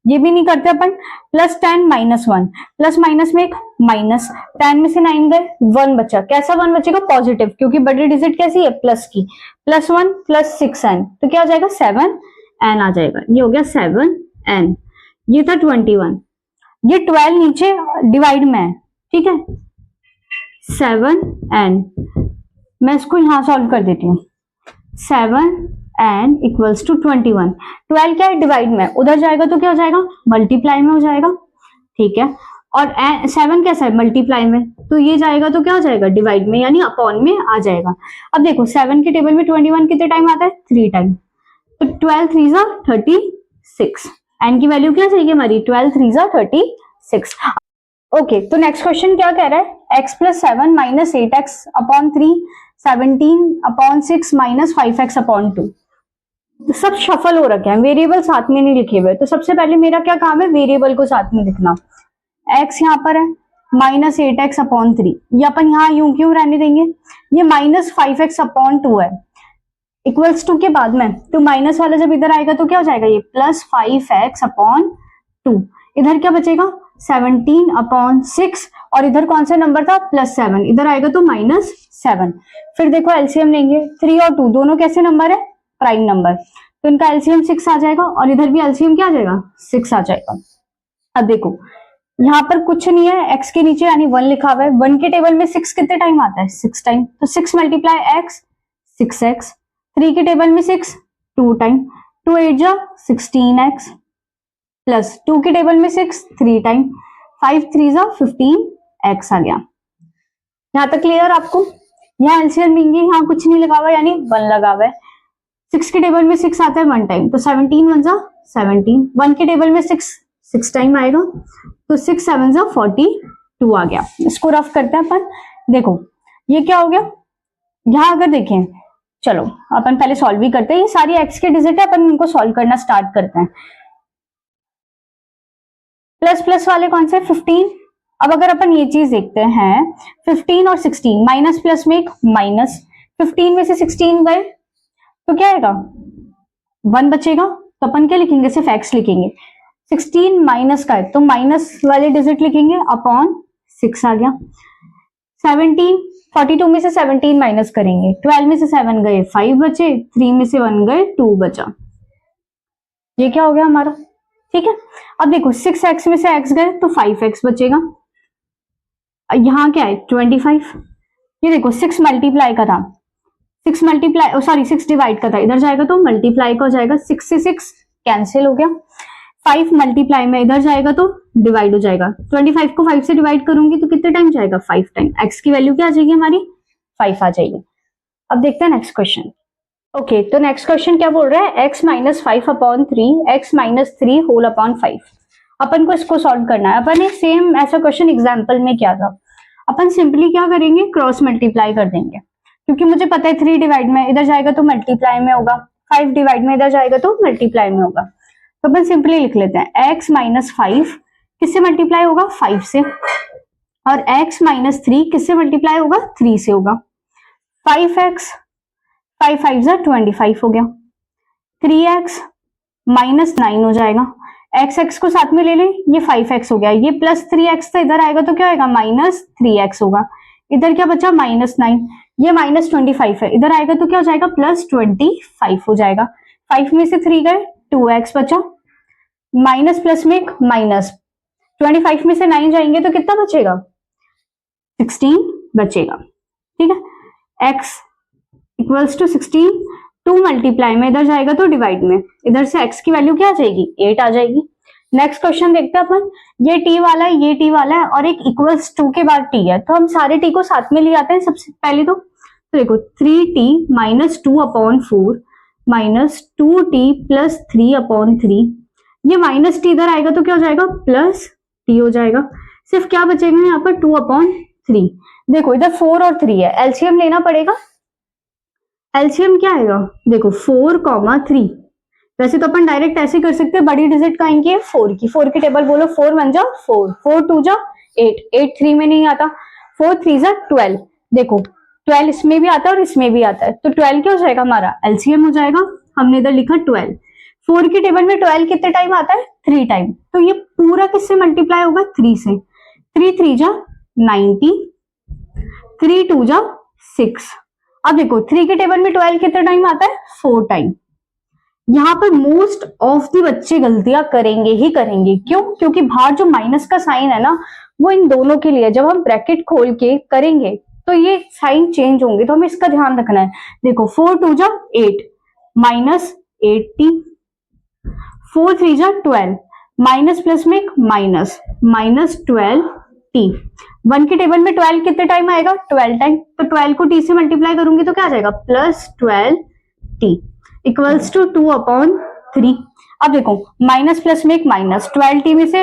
ये भी नहीं करते अपन, प्लस 10 माइनस 1, प्लस माइनस में एक माइनस, 10 में से 9 गए, 1 बचा, कैसा 1 बचेगा, पॉजिटिव, क्योंकि बड़ी डिजिट कैसी है, प्लस की, प्लस 1 प्लस 6n, तो क्या आ जाएगा 7n आ जाएगा। ये हो गया 7n, ये था 21, ये 12 नीचे डिवाइड में है, ठीक है, 7n, मैं इसको यहां सॉल्व कर देती हूँ, 7n इक्वल्स टू 21, 12 क्या है, डिवाइड में, उधर जाएगा तो क्या हो जाएगा, मल्टीप्लाई में हो जाएगा, ठीक है, और 7 कैसा है, मल्टीप्लाई में, तो ये जाएगा तो क्या हो जाएगा, डिवाइड में, यानी अपॉन में आ जाएगा। अब देखो 7 की टेबल में 21 कितने टाइम आता है, 3 टाइम, तो 12 3 जा 36, n की वैल्यू क्या चाहिए हमारी, 12 3 जा 36। ओके, तो नेक्स्ट क्वेश्चन क्या कह रहा है, x plus 7 minus 8x upon 3 17 upon 6 minus 5x upon 2। सब शफल हो रखे हैं, वेरिएबल साथ में नहीं लिखे हुए, तो सबसे पहले मेरा क्या काम है, वेरिएबल को साथ में लिखना। x यहाँ पर है माइनस 8x अपॉन 3, ये अपन यहाँ यूं क्यों रहने देंगे, ये माइनस 5x अपॉन 2 है, इक्वल्स टू के बाद में, तो माइनस वाला जब इधर आएगा तो क्या हो जाएगा, ये प्लस 5x अपॉन 2, इधर क्या बचेगा 17 अपॉन 6, और इधर कौन सा नंबर था, प्लस 7, इधर आएगा तो माइनस 7। फिर देखो एलसीएम लेंगे, 3 और 2 दोनों कैसे नंबर है, प्राइम नंबर, तो इनका एलसीएम 6 आ जाएगा, और इधर भी एलसीएम क्या आ जाएगा, 6 आ जाएगा। अब देखो यहाँ पर कुछ नहीं है, x के नीचे यानी 1 लिखा हुआ है, 1 के टेबल में 6 कितने टाइम आता है, 6 टाइम, तो 6 मल्टीप्लाई x 6x, 3 के टेबल में 6 2 टाइम, 2 8 जा 16x प्लस 2 के टेबल में 6 3 टाइम, 5 3 जा 15x आ गया। यहाँ तक क्लियर आपको, यहाँ एलसीएम लेंगे, यहाँ कुछ नहीं लगा हुआ यानी 1 लगा हुआ है, 6 के टेबल में 6 आता है 1 टाइम, तो 17 1 जा 17, 1 के टेबल में 6 टाइम आएगा, तो 6 7 जा 42 आ गया। इसको रफ करते हैं अपन, देखो ये क्या हो गया, यहाँ अगर देखें, चलो अपन पहले सॉल्व भी करते हैं, ये सारी x के डिजिट है, अपन इनको सॉल्व करना स्टार्ट करते हैं। प्लस प्लस वाले कौन से, 15, अब अगर अपन ये चीज देखते हैं 15 और 16, माइनस प्लस में एक माइनस, 15 में से 16 गए तो क्या आएगा, 1 बचेगा, तो अपन क्या लिखेंगे, सिर्फ x लिखेंगे, 16 माइनस का है तो माइनस वाले डिजिट लिखेंगे, अपॉन 6 आ गया। 17 42 में से 17 माइनस करेंगे, 12 में से 7 गए 5 बचे, 3 में से 1 गए 2 बचा, ये क्या हो गया हमारा, ठीक है। अब देखो 6x में से x गए तो 5x बचेगा, यहाँ क्या है 25, ये देखो 6 मल्टीप्लाई का था, 6 मल्टीप्लाई सॉरी 6 डिवाइड का था, इधर जाएगा तो मल्टीप्लाई का हो जाएगा, 6 से 6 कैंसिल हो गया, 5 मल्टीप्लाई में इधर जाएगा तो डिवाइड हो जाएगा, 25 को 5 से डिवाइड करूंगी तो कितने टाइम जाएगा, 5 टाइम। एक्स की वैल्यू क्या आ जाएगी हमारी, 5 आ जाएगी। अब देखते हैं नेक्स्ट क्वेश्चन। ओके, तो नेक्स्ट क्वेश्चन क्या बोल रहा है, x minus 5/3 x minus 3 whole upon 5। अपन को इसको सॉल्व करना है। अपन ने सेम ऐसा क्वेश्चन एग्जाम्पल में किया था। अपन सिंपली क्या करेंगे, क्रॉस मल्टीप्लाई कर देंगे, क्योंकि मुझे पता है 3 डिवाइड में इधर जाएगा तो मल्टीप्लाई में होगा, 5 डिवाइड में इधर जाएगा तो मल्टीप्लाई में होगा। तो अपन सिंपली लिख लेते हैं x माइनस 5 किससे मल्टीप्लाई होगा, 5 से, और x माइनस 3 किससे मल्टीप्लाई होगा, 3 से होगा। 5x 5 5 जा 25 हो गया, 3x माइनस 9 हो जाएगा, x को साथ में ले लें, ये 5x हो गया, ये प्लस 3x था, इधर आएगा तो क्या होगा, माइनस 3x होगा। इधर क्या बचा, माइनस 9, ये माइनस 25 है, इधर आएगा तो क्या हो जाएगा, प्लस 25 हो जाएगा। 5 में से 3 गए, 2x बचा, माइनस प्लस में एक माइनस, 25 में से 9 जाएंगे तो कितना बचेगा, 16 बचेगा। ठीक है, x इक्वल्स टू 16, 2 मल्टीप्लाई में इधर जाएगा तो डिवाइड में, इधर से x की वैल्यू क्या आ जाएगी, 8 आ जाएगी। नेक्स्ट क्वेश्चन देखते हैं अपन, ये t वाला है, ये t वाला है, और एक इक्वल्स 2 के बाद t है, तो हम सारे t को साथ में ले आते हैं सबसे पहले। तो देखो 3t minus 2/4 minus 2t plus 3/3, ये माइनस t इधर आएगा तो क्या हो जाएगा, प्लस t हो जाएगा। सिर्फ क्या बचेगा यहाँ पर, 2/3। देखो इधर 4 और 3 है, एलसीएम लेना पड़ेगा। एलसीएम क्या आएगा, देखो 4, 3। वैसे तो अपन डायरेक्ट ऐसे कर सकते हैं, बड़ी डिजिट का आएंगे 4 की, 4 की टेबल बोलो, 4 1 जा 4, 4 2 जा 8, 8 3 में नहीं आता, 4 3 जा 12। देखो 12 इसमें भी आता है और इसमें भी आता है, तो 12 क्या हो जाएगा हमारा, एलसीएम हो जाएगा। हमने इधर लिखा 12। 4 की टेबल में 12 कितने टाइम आता है, 3 टाइम, तो ये पूरा किससे मल्टीप्लाई होगा, 3 से। 3 3 जा 90, 3 2 जा 6। अब देखो 3 के टेबल में 12 कितने टाइम आता है, 4 टाइम। यहाँ पर मोस्ट ऑफ दी बच्चे गलतियां करेंगे ही करेंगे, क्यों, क्योंकि बाहर जो माइनस का साइन है ना, वो इन दोनों के लिए, जब हम ब्रैकेट खोल के करेंगे तो ये साइन चेंज होंगे, तो हमें इसका ध्यान रखना है। देखो 4 2 जा 8 माइनस 80, 4 3 जा 12 माइनस प्लस में एक माइनस, माइनस 12t। 1 की टेबल में 12 कितने टाइम आएगा, 12 टाइम, तो 12 को t से मल्टीप्लाई करूंगी तो क्या आ जाएगा, प्लस 12t इक्वल्स टू 2/3। अब देखो माइनस प्लस में एक माइनस, 12t में से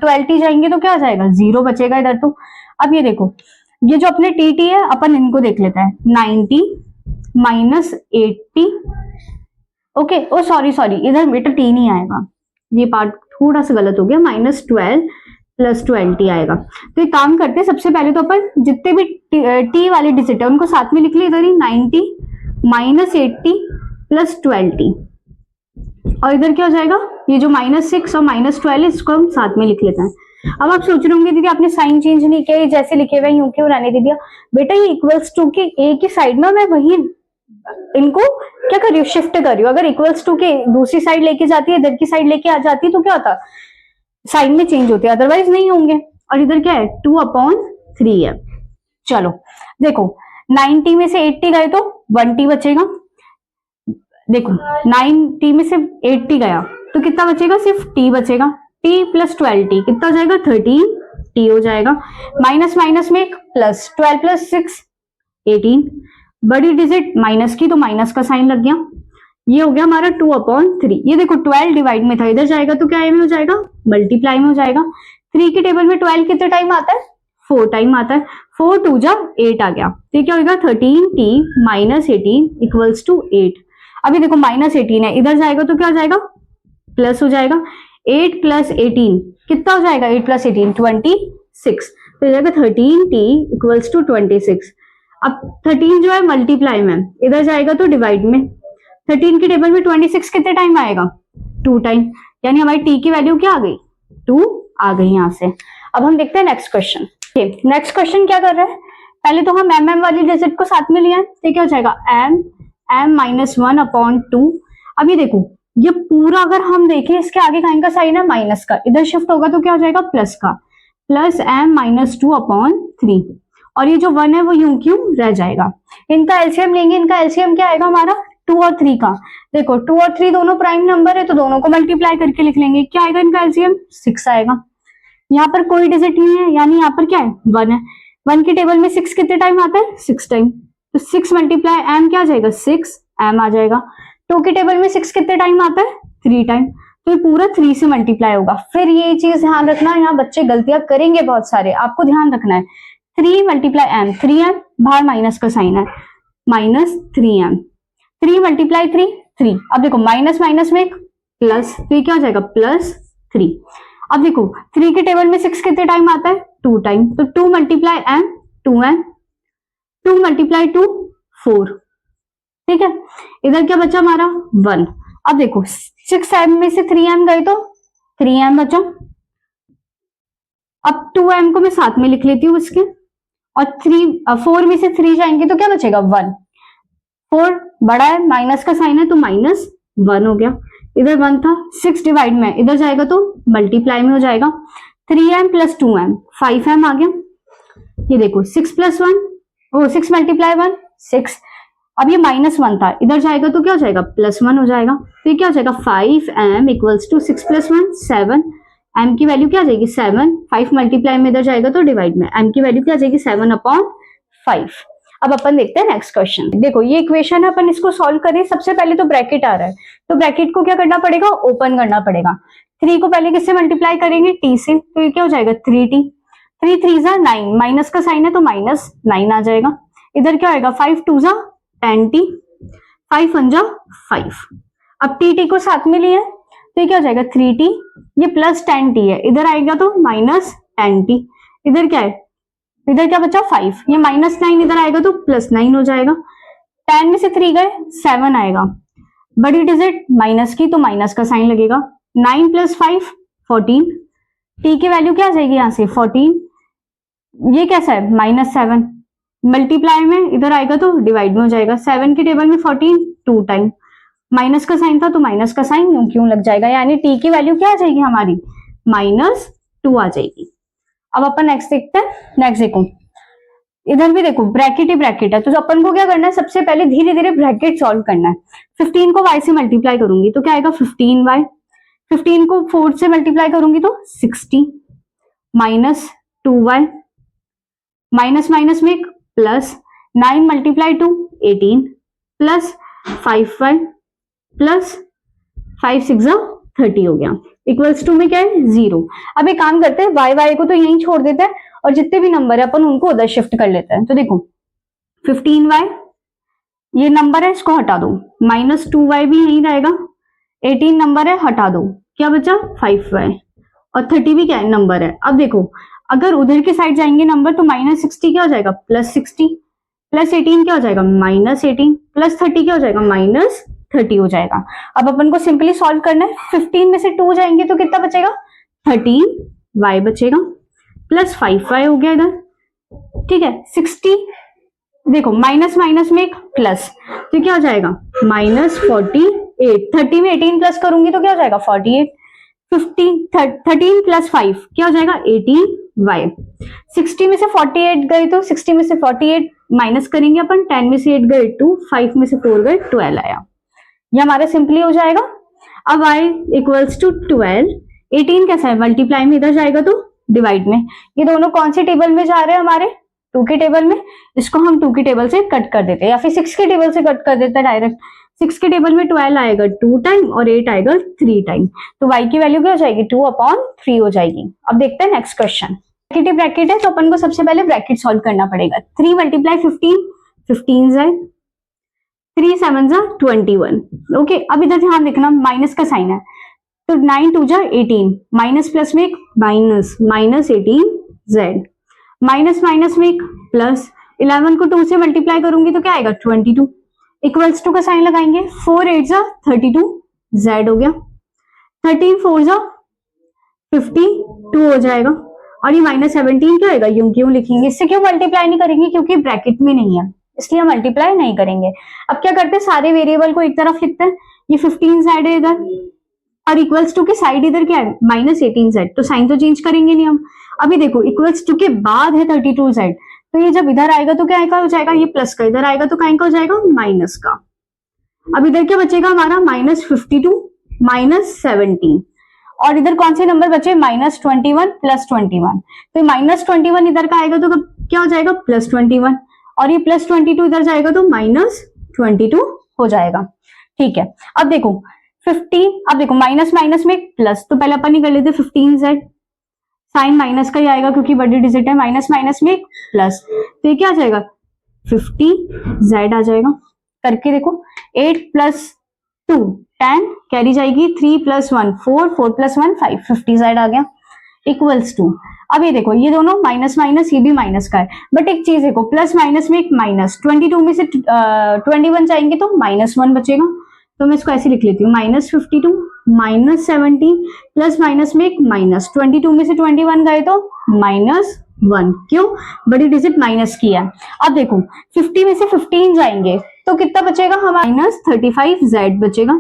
12t जाएंगे तो क्या आ जाएगा, 0 बचेगा इधर। तो अब ये देखो, ये जो अपने tt है, अपन इनको देख लेते हैं, 90 माइनस 80, ओके, ओ सॉरी इधर बेटा t नहीं आएगा, ये पार्ट थोड़ा सा गलत हो गया, माइनस 12 प्लस 20 आएगा। तो एक काम करते हैं, सबसे पहले तो अपन जितने भी t वाले डिजिट है उनको साथ में लिख ले, इधर ही 90 माइनस 80 प्लस 20, और इधर क्या हो जाएगा, ये जो -6 और -12 इसको हम साथ में लिख लेते हैं। अब आप सोच रहे होंगे दीदी आपने साइन चेंज नहीं किया, जैसे लिखे हुए यूं क्यों रहने दे दिया। बेटा ये इक्वल्स टू के एक ही साइड में मैं वही इनको क्या कर रही हूँ, शिफ्ट कर रही हूँ। अगर इक्वल्स टू के दूसरी साइड लेके जाती है, इधर की साइड लेके आ जाती है, तो क्या होता, साइन में चेंज होते, अदरवाइज नहीं होंगे। और इधर क्या है, 2/3 है। चलो देखो 90 में से 80 गए तो 1t बचेगा। देखो 90 में से 80 गया तो कितना बचेगा, सिर्फ t बचेगा। t प्लस 12t कितना हो जाएगा, 13t हो जाएगा। माइनस माइनस में एक प्लस, 12 प्लस 6 18, बड़ी डिजिट माइनस की तो माइनस का साइन लग गया, ये हो गया हमारा 2/3। ये देखो 12 डिवाइड में था, इधर जाएगा तो क्या में हो जाएगा, मल्टीप्लाई में हो जाएगा। 3 की टेबल में 12 कितने टाइम आता है, 4 टाइम आता है, 4 2 जा 8 आ गया, तो क्या होगा 13t माइनस 18 इक्वल्स टू 8। अभी देखो -18 है, इधर जाएगा तो क्या हो जाएगा, प्लस हो जाएगा। 8 प्लस 18 कितना हो जाएगा, 8 प्लस 18 26, तो हो जाएगा 13t इक्वल्स टू 26। अब 13 जो है मल्टीप्लाई में, इधर जाएगा तो डिवाइड में। 13 की टेबल में 26 कितने टाइम आएगा, 2 टाइम, यानी हमारी t की वैल्यू क्या आ गई, 2 आ गई यहाँ से। अब हम देखते हैं नेक्स्ट क्वेश्चन। नेक्स्ट क्वेश्चन क्या कर रहा है, पहले तो हम mm वाली डिजिट को साथ में लिया, तो क्या हो जाएगा m -1/2। अब ये देखो, ये पूरा अगर हम देखें, इसके आगे का इनका साइन है माइनस का, इधर शिफ्ट होगा तो क्या हो जाएगा, प्लस का, प्लस m -2/3, और ये जो 1 है वो यूं क्यों रह जाएगा। इनका एलसीएम लेंगे, इनका एलसीएम क्या आएगा हमारा, 2 और 3 का। देखो 2 और 3 दोनों प्राइम नंबर है तो दोनों को मल्टीप्लाई करके लिख लेंगे। क्या आएगा इनका एलसीएम? 6 आएगा। यहाँ पर कोई डिजिट नहीं है यानी यहाँ पर क्या है? 1 है। 1 की टेबल में 6 कितने टाइम आता है? 6 टाइम। तो 6 मल्टीप्लाई एम क्या आ जाएगा? 6 एम आ जाएगा। 2 की टेबल में 6 कितने टाइम आता है? 3 टाइम। तो ये पूरा 3 से मल्टीप्लाई होगा। फिर ये चीज ध्यान रखना, यहाँ बच्चे गलतियां करेंगे बहुत सारे, आपको ध्यान रखना है। 3 मल्टीप्लाई एम, 3m बाहर माइनस का साइन है, -3m। 3 मल्टीप्लाई 3। अब देखो माइनस माइनस में एक प्लस, तो ये क्या हो जाएगा? +3। अब देखो 3 के टेबल में 6 कितने टाइम आता है? 2 टाइम। तो 2 मल्टीप्लाई एम 2m, 2 मल्टीप्लाई 2 4। ठीक है, इधर क्या बचा हमारा? 1। अब देखो 6m में से 3m गए तो 3m बचा। अब 2m को मैं साथ में लिख लेती हूँ इसके, और 4 में से 3 जाएंगे तो क्या बचेगा? 1। 4 बड़ा है, माइनस का साइन है तो -1 हो गया। इधर 1 था, 6 डिवाइड में इधर जाएगा तो मल्टीप्लाई में हो जाएगा। 3m + 2m 5m आ गया। ये देखो 6 + 1, 6 मल्टीप्लाई 1 6। अब ये -1 था, इधर जाएगा तो क्या हो जाएगा? +1 हो जाएगा। तो ये क्या हो जाएगा? 5m = 6 + 1 7। m की वैल्यू क्या आ जाएगी? 7। 5 मल्टीप्लाई में इधर जाएगा तो डिवाइड में, m की वैल्यू क्या आ जाएगी? 7/5। अब अपन देखते हैं नेक्स्ट क्वेश्चन। देखो ये इक्वेशन है, अपन इसको सॉल्व करें। सबसे पहले तो ब्रैकेट आ रहा है, तो ब्रैकेट को क्या करना पड़ेगा? ओपन करना पड़ेगा। 3 को पहले किससे मल्टीप्लाई करेंगे? t से, तो ये क्या हो जाएगा? 3t। 3 3 जा 9, माइनस का साइन है तो -9 आ जाएगा। इधर क्या आएगा? 5 2 जा 10t, 5 1 जा 5। अब टी को साथ में लिया तो ये क्या हो जाएगा? 3t। ये +10t है, इधर आएगा तो -10t। इधर क्या है? इधर क्या बचा? 5। ये -9 इधर आएगा तो +9 हो जाएगा। 10 में से 3 गए 7 आएगा। बड़ी डिजिट माइनस की तो माइनस का साइन लगेगा। 9 + 5 14। टी की वैल्यू क्या आ जाएगी यहाँ से? 14। ये कैसा है? -7। मल्टीप्लाई में इधर आएगा तो डिवाइड में हो जाएगा। 7 की टेबल में 14 2 टाइम, माइनस का साइन था तो माइनस का साइन यूं क्यों लग जाएगा, यानी टी की वैल्यू क्या आ जाएगी हमारी? -2 आ जाएगी। अब अपन नेक्स्ट देखते हैं। नेक्स्ट देखो, इधर भी देखो ब्रैकेट ही ब्रैकेट है, तो अपन को क्या करना है? सबसे पहले धीरे धीरे ब्रैकेट सॉल्व करना है। 15 को y से मल्टीप्लाई करूंगी तो क्या आएगा? 15y। 15 को 4 से मल्टीप्लाई करूंगी तो 60, -2y, माइनस माइनस में एक प्लस, 9 × 2 18, प्लस 5y प्लस 5 6 30 हो गया। इक्वल्स टू में क्या है? 0। अब एक काम करते हैं, y को तो यहीं छोड़ देते हैं और जितने भी नंबर है अपन उनको उधर शिफ्ट कर लेते हैं। तो देखो 15y ये नंबर है, इसको हटा दो, -2y भी यहीं रहेगा। 18 नंबर है, हटा दो, क्या बचा? 5y। और 30 भी क्या है? नंबर है। अब देखो अगर उधर की साइड जाएंगे नंबर तो -60 क्या हो जाएगा? +60, प्लस 18 क्या हो जाएगा? -18, प्लस 30 क्या हो जाएगा? -30 हो जाएगा। अब अपन को सिंपली सॉल्व करना है। 15 में से 2 जाएंगे तो कितना बचेगा? 13y बचेगा, प्लस 5y हो गया इधर। ठीक है, 60 देखो माइनस माइनस में एक प्लस, तो क्या हो जाएगा? -48। 30 में 18 प्लस करूंगी तो क्या हो जाएगा? 48। 13 + 5 क्या हो जाएगा? 18y। 60 में से 48 गए तो 60 में से 48 माइनस करेंगे अपन, 10 में से 8 गए 2, 5 में से 4 गए 12 आया। ये हमारा सिंपली हो जाएगा। अब y = 12। 18 कैसा है? मल्टीप्लाई में इधर जाएगा तो डिवाइड में। ये दोनों कौन से टेबल में जा रहे हैं? हमारे 2 के टेबल में। इसको हम 2 की टेबल से कट कर देते हैं या फिर 6 के टेबल से कट कर देते हैं डायरेक्ट। 6 के टेबल में 12 आएगा 2 टाइम और 8 आएगा 3 टाइम, तो y की वैल्यू क्या हो जाएगी? 2/3 हो जाएगी। अब देखते हैं नेक्स्ट क्वेश्चन। ब्रैकेट ब्रैकेट है तो अपन को सबसे पहले ब्रैकेट सॉल्व करना पड़ेगा। 3 × 15 15 है, 3 7 21। ओके, अब इधर ध्यान देखना माइनस का साइन है तो 9 2 18, माइनस प्लस में एक माइनस, -18z, माइनस माइनस में एक प्लस। 11 को 2 से मल्टीप्लाई करूंगी तो क्या आएगा? 22। इक्वल्स टू का साइन लगाएंगे, 4 8 32 z हो गया, 13 4 52 हो जाएगा। और ये -17 क्या आएगा? यूं क्यों लिखेंगे? इससे क्यों मल्टीप्लाई नहीं करेंगे? क्योंकि ब्रैकेट में नहीं है इसलिए मल्टीप्लाई नहीं करेंगे। अब क्या करते हैं? सारे वेरिएबल को एक तरफ लिखते हैं। ये 15z है इधर और इक्वल्स टू के साइड इधर क्या है? -18z, तो साइन तो चेंज करेंगे नहीं हम। अभी देखो इक्वल्स टू के बाद है 32z, तो ये जब इधर आएगा तो क्या हो जाएगा? ये प्लस का, इधर आएगा तो क्या हो जाएगा? माइनस का। अब इधर क्या बचेगा हमारा -52 -17, और इधर कौन से नंबर बचे -21 +21, तो -21 इधर का आएगा तो क्या हो जाएगा +21, और ये +22 इधर जाएगा तो -22 हो जाएगा। ठीक है, अब देखो 50, अब देखो माइनस माइनस में प्लस, तो पहले अपन ही कर लेते 15z, साइन माइनस का ही आएगा क्योंकि बड़ी डिजिट है, माइनस माइनस में प्लस, तो ये क्या आ जाएगा 50z आ जाएगा। करके देखो 8 + 2 10, कैरी जाएगी 3 + 1 4 4 + 1 5, 50z आ गया इक्वल्स टू। अब ये देखो ये दोनों माइनस माइनस, ये भी माइनस का है, बट एक चीज देखो प्लस माइनस में एक माइनस, 22 में से 21 जाएंगे तो -1 बचेगा, तो मैं इसको ऐसे लिख लेती हूँ -52 -17 प्लस माइनस में एक माइनस, 22 में से 21 गए तो -1, क्यों बड़ी डिजिट माइनस की है। अब देखो 50 में से 15 जाएंगे तो कितना बचेगा हमारा -35z बचेगा।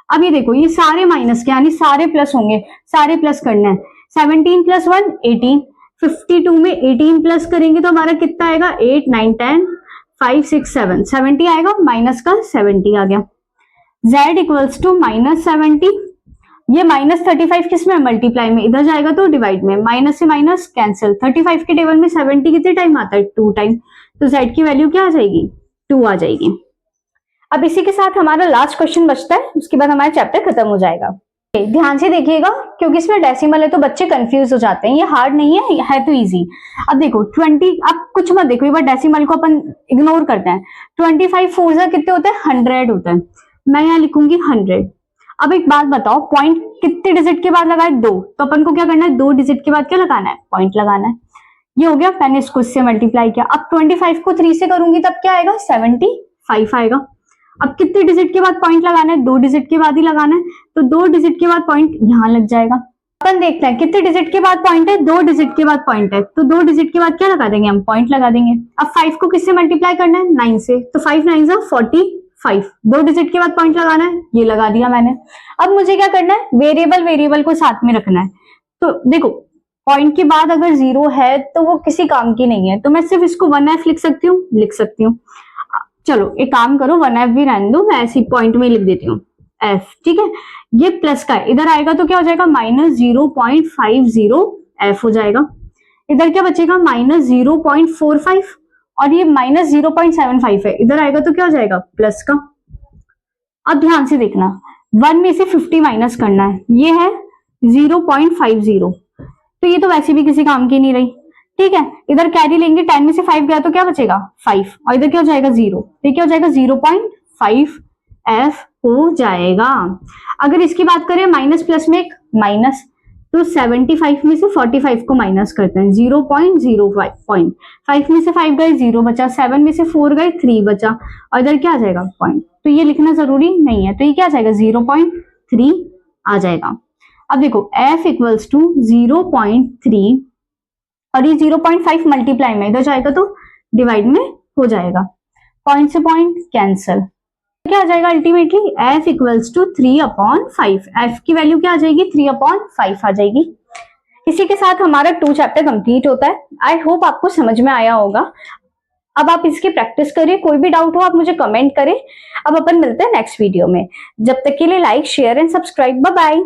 अब ये देखो ये सारे माइनस के यानी सारे प्लस होंगे, सारे प्लस करना है, 17 + 1 18, 52 में 18 प्लस करेंगे तो हमारा कितना आएगा 8 9 10 5 6 7 70 आएगा, माइनस का 70 आ गया। z इक्वल्स टू -70, ये -35 किस में मल्टीप्लाई में, इधर जाएगा तो डिवाइड में, माइनस से माइनस कैंसिल, 35 के टेबल में 70 कितने टाइम आता है 2 टाइम, तो z की वैल्यू क्या आ जाएगी 2 आ जाएगी। अब इसी के साथ हमारा लास्ट क्वेश्चन बचता है, उसके बाद हमारा चैप्टर खत्म हो जाएगा। ध्यान से देखिएगा क्योंकि इसमें डेसिमल है तो बच्चे कंफ्यूज हो जाते हैं, ये हार्ड नहीं है तो इजी। अब देखो 20, अब कुछ मत देखो, एक बार डेसिमल को अपन इग्नोर करते हैं, 25 4 जा कितने होते हैं 100 होता है, मैं यहाँ लिखूंगी 100। अब एक बात बताओ, पॉइंट कितने डिजिट के बाद लगाए 2, तो अपन को क्या करना है 2 डिजिट के बाद क्या लगाना है पॉइंट लगाना है। ये हो गया, मैंने इसको इससे मल्टीप्लाई किया। अब 25 को 3 से करूंगी तब क्या आएगा 75 आएगा। अब कितने डिजिट के बाद पॉइंट लगाना है 2 डिजिट के बाद ही लगाना है, तो 2 डिजिट के बाद पॉइंट यहां लग जाएगा। अपन देखते हैं कितने डिजिट के बाद पॉइंट है 2 डिजिट के बाद पॉइंट है, तो 2 डिजिट के बाद क्या लगा देंगे हम पॉइंट लगा देंगे। अब 5 को किससे मल्टीप्लाई करना है 9 से, तो 5 9 45, 2 डिजिट के बाद पॉइंट लगाना है, ये लगा दिया मैंने। अब मुझे क्या करना है वेरिएबल को साथ में रखना है, तो देखो पॉइंट के बाद अगर 0 है तो वो किसी काम की नहीं है, तो मैं सिर्फ इसको 1f लिख सकती हूँ। चलो एक काम करो 1f भी रहने दो, मैं ऐसी पॉइंट में लिख देती हूँ f, ठीक है। ये प्लस का है, इधर आएगा तो क्या हो जाएगा -0.50f हो जाएगा, इधर क्या बचेगा -0.45, और ये -0.75 है, इधर आएगा तो क्या हो जाएगा प्लस का। अब ध्यान से देखना 1 में से 50 माइनस करना है, ये है 0.50, तो ये तो वैसे भी किसी काम की नहीं रही, ठीक है। इधर कैरी लेंगे 10 में से 5 गया तो क्या बचेगा 5, और इधर क्या हो जाएगा 0, तो क्या हो जाएगा 0.5f हो जाएगा। अगर इसकी बात करें माइनस प्लस में एक माइनस, तो 75 में से 45 को माइनस करते हैं 0.05, 5 में से 5 गए 0 बचा, 7 में से 4 गए 3 बचा, और इधर क्या आ जाएगा पॉइंट, तो ये लिखना जरूरी नहीं है, तो ये क्या आ जाएगा 0.3 आ जाएगा। अब देखो f इक्वल्स टू 0.3 और ये 0.5 मल्टीप्लाई में इधर जाएगा तो डिवाइड में हो जाएगा, पॉइंट से पॉइंट कैंसिल, क्या आ जाएगा ultimately f equals to 3/5, f की वैल्यू क्या आ जाएगी 3/5 आ जाएगी। इसी के साथ हमारा 2 चैप्टर कंप्लीट होता है। आई होप आपको समझ में आया होगा। अब आप इसकी प्रैक्टिस करिए, कोई भी डाउट हो आप मुझे कमेंट करें। अब अपन मिलते हैं नेक्स्ट वीडियो में, जब तक के लिए like share and subscribe, bye bye.